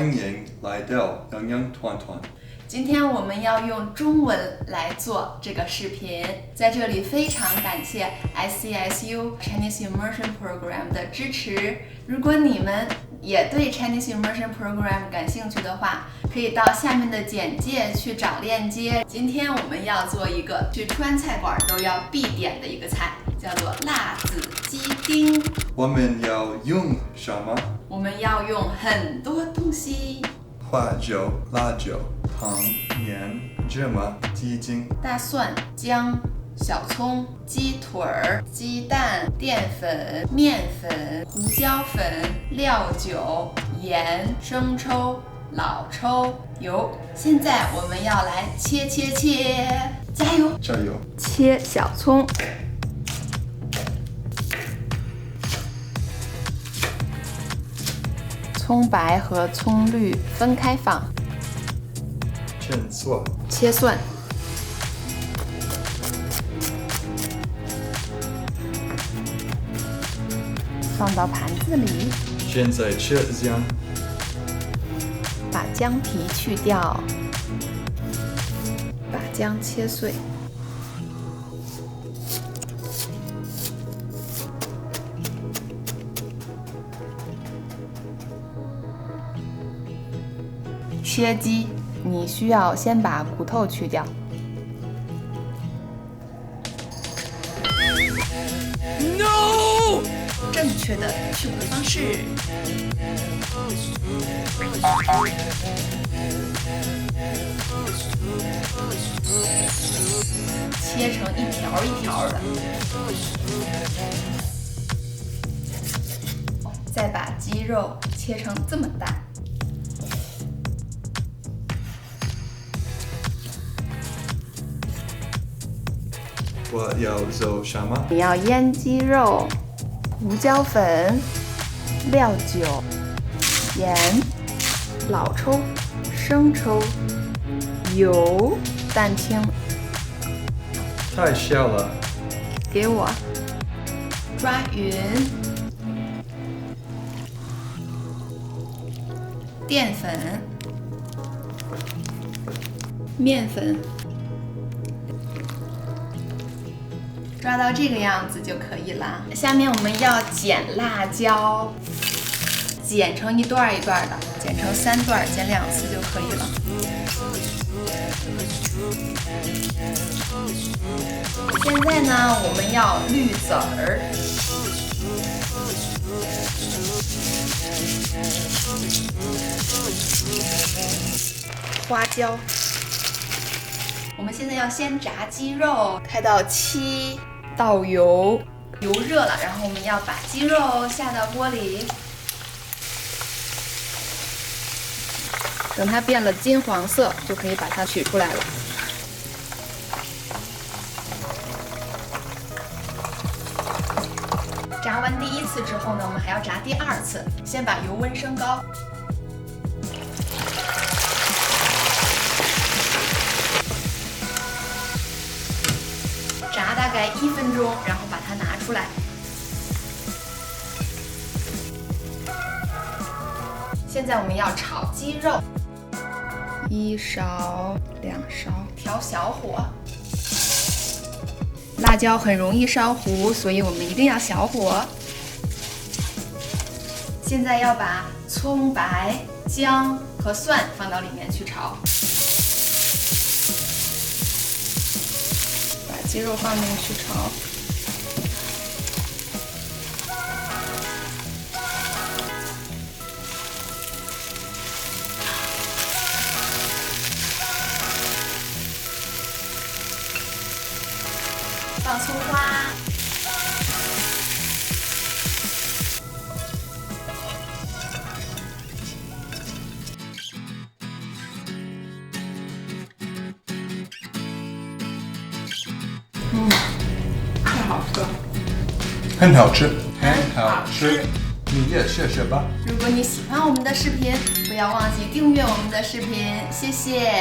欢迎来到洋洋团团。今天我们要用中文来做这个视频，在这里非常感谢 ICSU Chinese Immersion Program 的支持。如果你们也对 Chinese Immersion Program 感兴趣的话，可以到下面的简介去找链接。今天我们要做一个去川菜馆都要必点的一个菜，叫做辣子鸡丁。我们要用什么？我们要用很多东西。花椒、辣椒、糖、盐、芝麻、鸡精、大蒜、姜、小葱、鸡腿儿、鸡蛋、淀粉、面粉、胡椒粉、料酒、盐、生抽、老抽、油。现在我们要来切，加油！加油！切小葱。葱白和葱绿分开放。切蒜。放到盘子里。现在切姜。把姜皮去掉。把姜切碎。切鸡，你需要先把骨头去掉。No！ 正确的去骨方式。切成一条一条的。再把鸡肉切成这么大。我要做什么？你要腌鸡肉、胡椒粉、料酒、盐、老抽、生抽、油、蛋清。太小了。给我。抓匀。淀粉、面粉。抓到这个样子就可以了。下面我们要剪辣椒，剪成一段一段的，剪成3段，剪2次就可以了。现在呢，我们要绿籽儿，花椒。我们现在要先炸鸡肉，开到7，倒油，油热了，然后我们要把鸡肉下到锅里，等它变了金黄色，就可以把它取出来了。炸完第1次之后呢，我们还要炸第2次，先把油温升高。炸大概1分钟，然后把它拿出来。现在我们要炒鸡肉，1勺、2勺，调小火。辣椒很容易烧糊，所以我们一定要小火。现在要把葱白、姜和蒜放到里面去炒。鸡肉放进去炒，放葱花，太好吃了，很好吃，很好吃，你也试试吧。如果你喜欢我们的视频，不要忘记订阅我们的视频，谢谢。